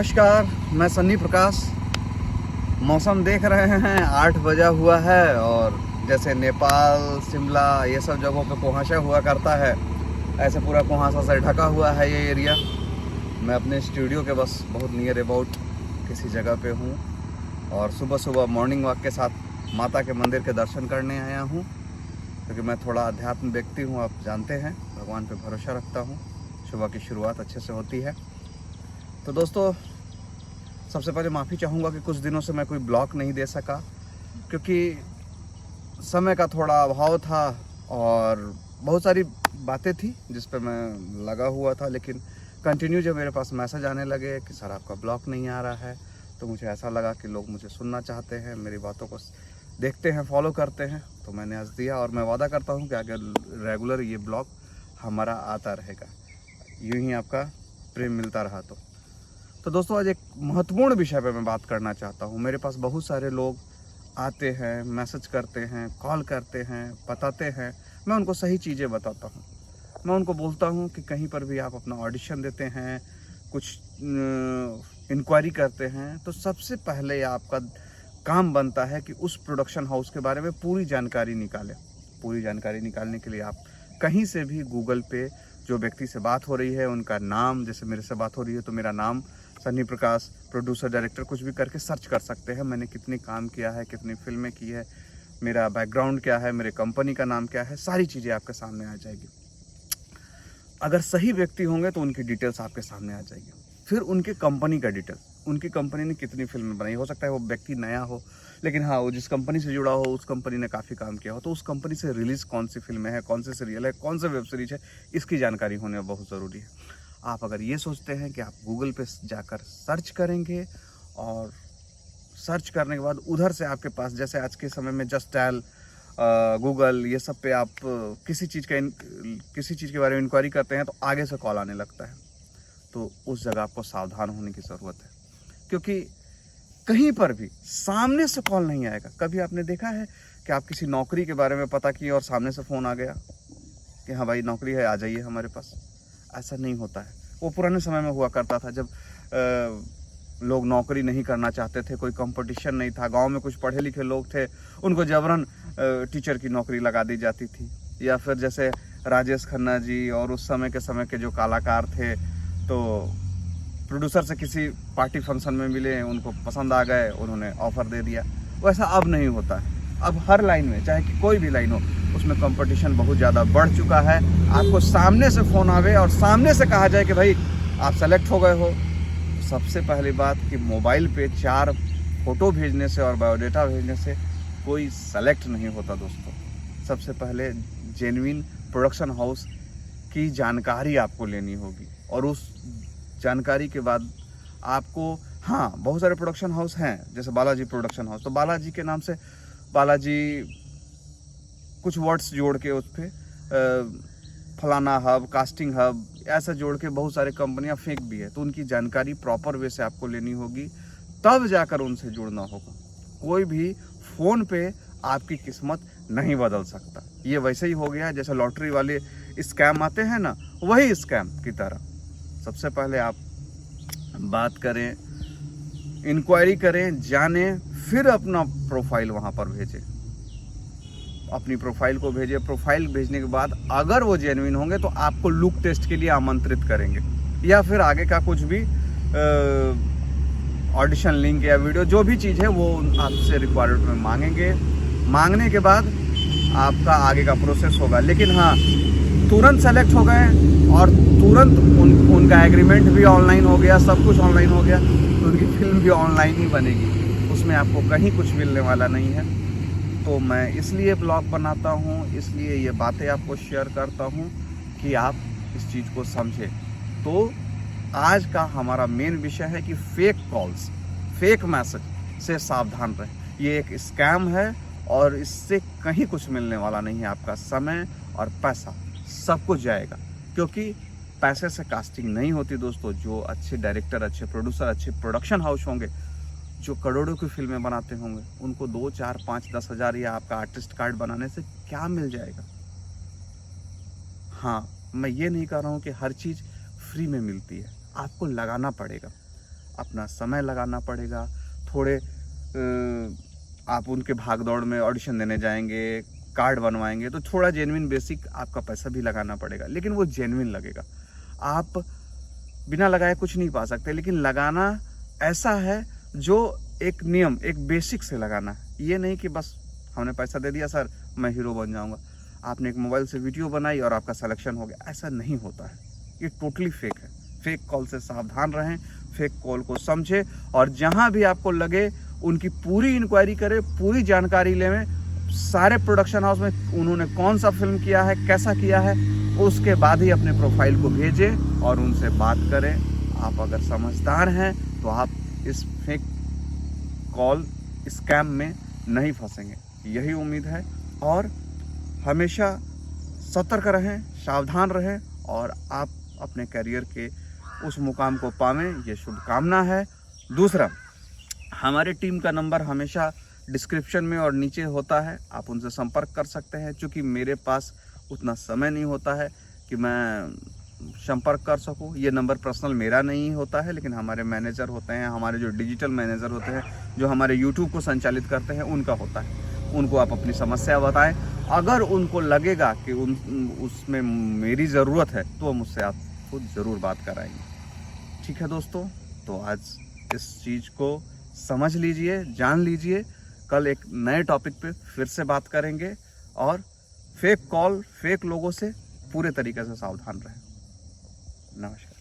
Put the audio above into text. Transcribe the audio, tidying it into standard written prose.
नमस्कार, मैं सन्नी प्रकाश। मौसम देख रहे हैं 8 बजा हुआ है और जैसे नेपाल, शिमला ये सब जगहों पे कुहासा हुआ करता है, ऐसे पूरा कुहासा से ढका हुआ है ये एरिया। मैं अपने स्टूडियो के बस बहुत नियर अबाउट किसी जगह पे हूँ और सुबह सुबह मॉर्निंग वॉक के साथ माता के मंदिर के दर्शन करने आया हूँ, क्योंकि मैं थोड़ा अध्यात्म व्यक्ति हूँ, आप जानते हैं, भगवान पे भरोसा रखता हूँ। सुबह की शुरुआत अच्छे से होती है। तो दोस्तों, सबसे पहले माफ़ी चाहूँगा कि कुछ दिनों से मैं कोई ब्लॉग नहीं दे सका, क्योंकि समय का थोड़ा अभाव था और बहुत सारी बातें थी जिस पे मैं लगा हुआ था। लेकिन कंटिन्यू जब मेरे पास मैसेज आने लगे कि सर आपका ब्लॉग नहीं आ रहा है, तो मुझे ऐसा लगा कि लोग मुझे सुनना चाहते हैं, मेरी बातों को देखते हैं, फॉलो करते हैं। तो मैंने आज दिया और मैं वादा करता हूँ कि आगे रेगुलर ये ब्लॉग हमारा आता रहेगा, यूँ ही आपका प्रेम मिलता रहा। तो दोस्तों, आज एक महत्वपूर्ण विषय पे मैं बात करना चाहता हूँ। मेरे पास बहुत सारे लोग आते हैं, मैसेज करते हैं, कॉल करते हैं, बताते हैं, मैं उनको सही चीज़ें बताता हूँ। मैं उनको बोलता हूँ कि कहीं पर भी आप अपना ऑडिशन देते हैं, कुछ इंक्वायरी करते हैं, तो सबसे पहले आपका काम बनता है कि उस प्रोडक्शन हाउस के बारे में पूरी जानकारी निकालें। पूरी जानकारी निकालने के लिए आप कहीं से भी गूगल पे जो व्यक्ति से बात हो रही है उनका नाम, जैसे मेरे से बात हो रही है तो मेरा नाम सन्नी प्रकाश, प्रोड्यूसर, डायरेक्टर, कुछ भी करके सर्च कर सकते हैं। मैंने कितनी काम किया है, कितनी फिल्में की है, मेरा बैकग्राउंड क्या है, मेरे कंपनी का नाम क्या है, सारी चीज़ें आपके सामने आ जाएगी। अगर सही व्यक्ति होंगे तो उनकी डिटेल्स आपके सामने आ जाएगी। फिर उनकी कंपनी का डिटेल, उनकी कंपनी ने कितनी फिल्में बनाई। हो सकता है वो व्यक्ति नया हो, लेकिन हाँ, वो जिस कंपनी से जुड़ा हो उस कंपनी ने काफ़ी काम किया हो, तो उस कंपनी से रिलीज़ कौन सी फिल्में हैं, कौन से सीरियल है, कौन से वेब सीरीज है, इसकी जानकारी होना बहुत ज़रूरी है। आप अगर ये सोचते हैं कि आप गूगल पे जाकर सर्च करेंगे और सर्च करने के बाद उधर से आपके पास, जैसे आज के समय में जस्ट डायल, गूगल, ये सब पे आप किसी चीज़ के बारे में इंक्वायरी करते हैं तो आगे से कॉल आने लगता है। तो उस जगह आपको सावधान होने की ज़रूरत है, क्योंकि कहीं पर भी सामने से कॉल नहीं आएगा। कभी आपने देखा है कि आप किसी नौकरी के बारे में पता किए और सामने से फ़ोन आ गया कि हाँ भाई नौकरी है, आ जाइए हमारे पास? ऐसा नहीं होता है। वो पुराने समय में हुआ करता था, जब लोग नौकरी नहीं करना चाहते थे, कोई कंपटीशन नहीं था, गांव में कुछ पढ़े लिखे लोग थे, उनको जबरन टीचर की नौकरी लगा दी जाती थी। या फिर जैसे राजेश खन्ना जी और उस समय के जो कलाकार थे, तो प्रोड्यूसर से किसी पार्टी फंक्शन में मिले, उनको पसंद आ गए, उन्होंने ऑफर दे दिया। वैसा अब नहीं होता है। अब हर लाइन में, चाहे कि कोई भी लाइन हो, उसमें कंपटीशन बहुत ज़्यादा बढ़ चुका है। आपको सामने से फ़ोन आवे और सामने से कहा जाए कि भाई आप सेलेक्ट हो गए हो। सबसे पहली बात कि मोबाइल पे 4 फोटो भेजने से और बायोडाटा भेजने से कोई सेलेक्ट नहीं होता दोस्तों। सबसे पहले जेन्युइन प्रोडक्शन हाउस की जानकारी आपको लेनी होगी, और उस जानकारी के बाद आपको, हाँ, बहुत सारे प्रोडक्शन हाउस हैं, जैसे बालाजी प्रोडक्शन हाउस, तो बालाजी के नाम से बालाजी कुछ वर्ड्स जोड़ के उस पर फलाना हब, कास्टिंग हब, ऐसा जोड़ के बहुत सारे कंपनियां फेक भी है। तो उनकी जानकारी प्रॉपर वे से आपको लेनी होगी, तब जाकर उनसे जुड़ना होगा। कोई भी फ़ोन पे आपकी किस्मत नहीं बदल सकता। ये वैसे ही हो गया है जैसे लॉटरी वाले स्कैम आते हैं ना, वही स्कैम की तरह। सबसे पहले आप बात करें, इंक्वायरी करें, जानें, फिर अपना प्रोफाइल वहाँ पर भेजें। अपनी प्रोफाइल को भेजिए। प्रोफाइल भेजने के बाद अगर वो जेन्युइन होंगे तो आपको लुक टेस्ट के लिए आमंत्रित करेंगे, या फिर आगे का कुछ भी ऑडिशन लिंक या वीडियो, जो भी चीज़ है वो आपसे रिक्वायरमेंट में मांगेंगे। मांगने के बाद आपका आगे का प्रोसेस होगा। लेकिन हाँ, तुरंत सेलेक्ट हो गए और तुरंत उनका एग्रीमेंट भी ऑनलाइन हो गया, सब कुछ ऑनलाइन हो गया, तो उनकी फिल्म भी ऑनलाइन ही बनेगी, उसमें आपको कहीं कुछ मिलने वाला नहीं है। तो मैं इसलिए ब्लॉग बनाता हूँ, इसलिए ये बातें आपको शेयर करता हूँ कि आप इस चीज़ को समझें। तो आज का हमारा मेन विषय है कि फेक कॉल्स, फेक मैसेज से सावधान रहें। ये एक स्कैम है और इससे कहीं कुछ मिलने वाला नहीं है। आपका समय और पैसा सब कुछ जाएगा, क्योंकि पैसे से कास्टिंग नहीं होती दोस्तों। जो अच्छे डायरेक्टर, अच्छे प्रोड्यूसर, अच्छे प्रोडक्शन हाउस होंगे, जो करोड़ों की फिल्में बनाते होंगे, उनको 2, 4, 5, 10 हज़ार या आपका आर्टिस्ट कार्ड बनाने से क्या मिल जाएगा। हाँ, मैं ये नहीं कह रहा हूँ कि हर चीज़ फ्री में मिलती है, आपको लगाना पड़ेगा। अपना समय लगाना पड़ेगा। थोड़े आप उनके भाग दौड़ में ऑडिशन देने जाएंगे, कार्ड बनवाएंगे, तो थोड़ा जेन्युइन बेसिक आपका पैसा भी लगाना पड़ेगा, लेकिन वो जेन्युइन लगेगा। आप बिना लगाए कुछ नहीं पा सकते, लेकिन लगाना ऐसा है जो एक नियम, एक बेसिक से लगाना है। ये नहीं कि बस हमने पैसा दे दिया सर मैं हीरो बन जाऊंगा, आपने एक मोबाइल से वीडियो बनाई और आपका सिलेक्शन हो गया, ऐसा नहीं होता है। ये टोटली फेक है। फेक कॉल से सावधान रहें, फेक कॉल को समझे, और जहां भी आपको लगे उनकी पूरी इंक्वायरी करें, पूरी जानकारी लें, सारे प्रोडक्शन हाउस में उन्होंने कौन सा फिल्म किया है, कैसा किया है, उसके बाद ही अपने प्रोफाइल को भेजें और उनसे बात करें। आप अगर समझदार हैं तो आप इस फेक कॉल स्कैम में नहीं फंसेंगे, यही उम्मीद है। और हमेशा सतर्क रहें, सावधान रहें और आप अपने करियर के उस मुकाम को पावें, ये शुभकामना है। दूसरा, हमारे टीम का नंबर हमेशा डिस्क्रिप्शन में और नीचे होता है, आप उनसे संपर्क कर सकते हैं। क्योंकि मेरे पास उतना समय नहीं होता है कि मैं संपर्क कर सकूं। ये नंबर पर्सनल मेरा नहीं होता है, लेकिन हमारे मैनेजर होते हैं, हमारे जो डिजिटल मैनेजर होते हैं, जो हमारे यूट्यूब को संचालित करते हैं, उनका होता है। उनको आप अपनी समस्या बताएं, अगर उनको लगेगा कि उसमें मेरी ज़रूरत है तो वो मुझसे आपको ज़रूर बात कराएंगे। ठीक है दोस्तों, तो आज इस चीज़ को समझ लीजिए, जान लीजिए। कल एक नए टॉपिक पे फिर से बात करेंगे, और फेक कॉल, फेक लोगों से पूरे तरीके से सावधान रहें। नमस्कार।